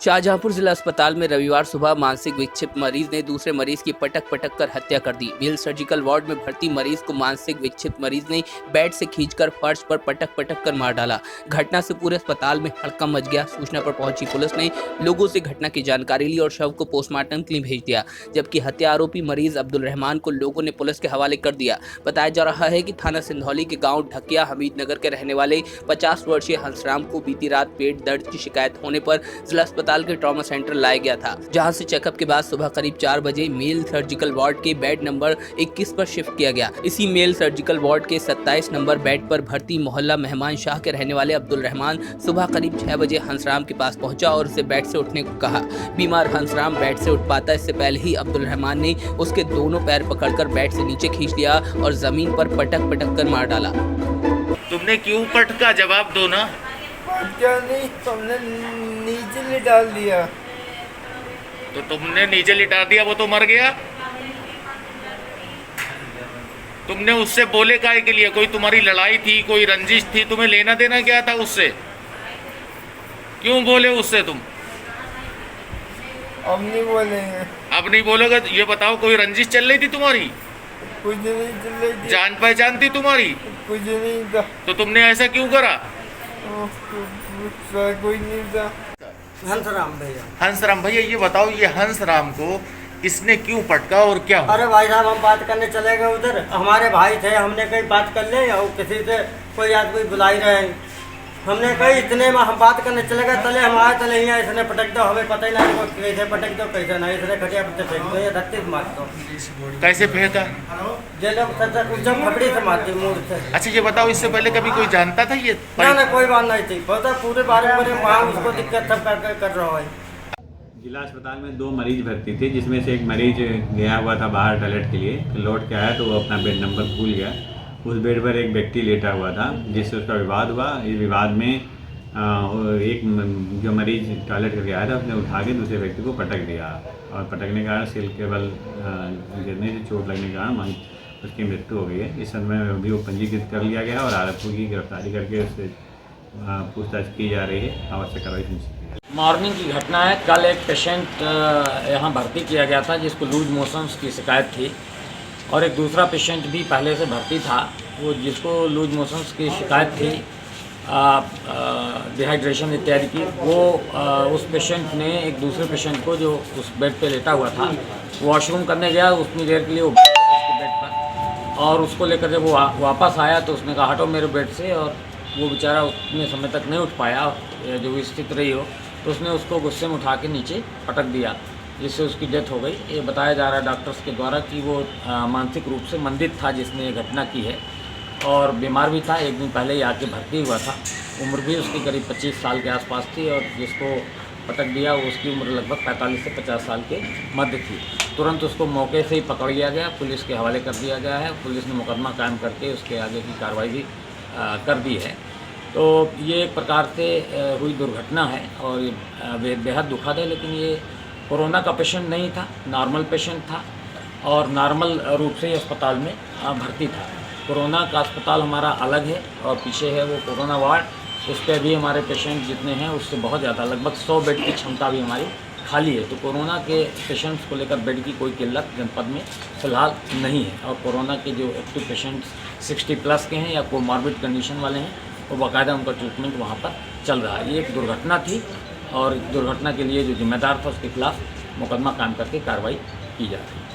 शाहजहांपुर जिला अस्पताल में रविवार सुबह मानसिक विक्षिप्त मरीज ने दूसरे मरीज की पटक कर हत्या कर दी। व्हील सर्जिकल वार्ड में भर्ती मरीज को मानसिक विक्षिप्त मरीज ने बेड से खींचकर फर्श पर पटक कर मार डाला। घटना से पूरे अस्पताल में हड़कंप मच गया। सूचना पर पहुंची पुलिस ने लोगों से घटना की जानकारी ली और शव को पोस्टमार्टम के लिए भेज दिया, जबकि हत्या आरोपी मरीज अब्दुल रहमान को लोगों ने पुलिस के हवाले कर दिया। बताया जा रहा है कि थाना सिंधौली के गाँव ढकिया हमीद नगर के रहने वाले 50 वर्षीय हंसराम को बीती रात पेट दर्द की शिकायत होने पर जिला अस्पताल के ट्रॉमा सेंटर लाया गया था, जहां से चेकअप के बाद सुबह करीब 4 बजे मेल सर्जिकल वार्ड के बेड नंबर 21 पर शिफ्ट किया गया। इसी मेल सर्जिकल वार्ड के 27 नंबर बेड पर भर्ती मोहल्ला मेहमान शाह के रहने वाले अब्दुल रहमान सुबह करीब 6 बजे हंसराम के पास पहुंचा और उसे बेड से उठने को कहा। बीमार हंसराम बेड से उठ पाता इससे पहले ही अब्दुल रहमान ने उसके दोनों पैर पकड़कर बेड से नीचे खींच लिया और जमीन पर पटक कर मार डाला। तुमने क्यों पटका, जवाब दो ना। क्या नहीं, तुमने नीचे लिटा दिया। तो तुमने नीचे लिटा दिया, वो तो मर गया। तुमने उससे बोले काहे के लिए? कोई तुम्हारी लड़ाई थी, कोई रंजिश थी, तुम्हें लेना देना क्या था उससे? क्यों बोले उससे तुम? अब नहीं बोलेंगे। अब नहीं बोलोगे? ये बताओ, कोई रंजिश चल रही थी तुम्हारी? कुछ नहीं चल रही थी। जान पहचान थी तुम्हारी? कुछ नहीं था। तो तुमने ऐसा क्यों करा? कोई नहीं था। हंसराम भैया, ये बताओ, ये हंसराम को इसने क्यों पटका और क्या हुआ? अरे भाई साहब, हम बात करने चले गए उधर, हमारे भाई थे, हमने कहीं बात कर ले और किसी से कोई आदमी बुला ही रहे हैं। हमने कही इतने में हम बात करने चले गए, तले हम आए, तले यहाँ इसने पटक दो, हमें पता ही नहीं वो कैसे पटक दो कैसे नहीं, इसने खटिया पर फेंक दो, ये धरती से मार दो। कैसे फेंका? ये लोग जब खपड़ी से मारती मूड से। अच्छा ये बताओ, इससे पहले कभी कोई जानता था ये? ना कोई बात नहीं थी, पता पूरे बारे में वहाँ उसको दिक्कत सब कर रहा है। जिला अस्पताल में 2 मरीज भर्ती थे, जिसमें से एक मरीज गया हुआ था बाहर टॉयलेट के लिए, तो लौट के आया तो वो अपना बेड नंबर भूल गया। उस बेड पर एक व्यक्ति लेटा हुआ था, जिससे उसका विवाद हुआ। इस विवाद में एक जो मरीज टॉयलेट करके आया था, उसने उठा के दूसरे व्यक्ति को पटक दिया और पटकने के कारण सिर केवल गिरने से चोट लगने के कारण उसकी मृत्यु हो गई है। इस समय में भी वो पंजीकृत कर लिया गया और आरोपियों की गिरफ्तारी करके उससे पूछताछ की जा रही है। आवश्यक कार्रवाई सुनिश्चित। मॉर्निंग की घटना है। कल एक पेशेंट यहाँ भर्ती किया गया था जिसको लूज मोशंस की शिकायत थी, और एक दूसरा पेशेंट भी पहले से भर्ती था वो जिसको लूज मोशंस की शिकायत थी, डिहाइड्रेशन इत्यादि की। वो उस पेशेंट ने एक दूसरे पेशेंट को जो उस बेड पे लेटा हुआ था, वॉशरूम करने गया, उतनी देर के लिए वो उसके बेड पर, और उसको लेकर जब वो वापस आया तो उसने कहा हटो मेरे बेड से, और वो बेचारा उतने समय तक नहीं उठ पाया, जो स्थित रही हो, तो उसने उसको गुस्से में उठा के नीचे पटक दिया, जिससे उसकी डेथ हो गई। ये बताया जा रहा है डॉक्टर्स के द्वारा कि वो मानसिक रूप से मंदित था जिसने ये घटना की है, और बीमार भी था। एक दिन पहले ही आके भर्ती हुआ था। उम्र भी उसकी करीब 25 साल के आसपास थी, और जिसको पटक दिया उसकी उम्र लगभग 45 से 50 साल के मध्य थी। तुरंत उसको मौके से ही पकड़ लिया गया, पुलिस के हवाले कर दिया गया है। पुलिस ने मुकदमा कायम करके उसके आगे की कार्रवाई भी कर दी है। तो ये एक प्रकार से हुई दुर्घटना है और ये बेहद दुखद है, लेकिन ये कोरोना का पेशेंट नहीं था, नॉर्मल पेशेंट था और नॉर्मल रूप से ही अस्पताल में भर्ती था। कोरोना का अस्पताल हमारा अलग है और पीछे है वो कोरोना वार्ड, उस पर भी हमारे पेशेंट जितने हैं उससे बहुत ज़्यादा, लगभग 100 बेड की क्षमता भी हमारी खाली है। तो कोरोना के पेशेंट्स को लेकर बेड की कोई किल्लत जनपद में फ़िलहाल नहीं है, और कोरोना के जो एक्टिव पेशेंट्स 60+ के हैं या कोमॉर्बिड कंडीशन वाले हैं, वो बाकायदा उनका ट्रीटमेंट वहाँ पर चल रहा है। ये एक दुर्घटना थी और दुर्घटना के लिए जो जिम्मेदार था उसके खिलाफ मुकदमा कायम करके कार्रवाई की जा रही है।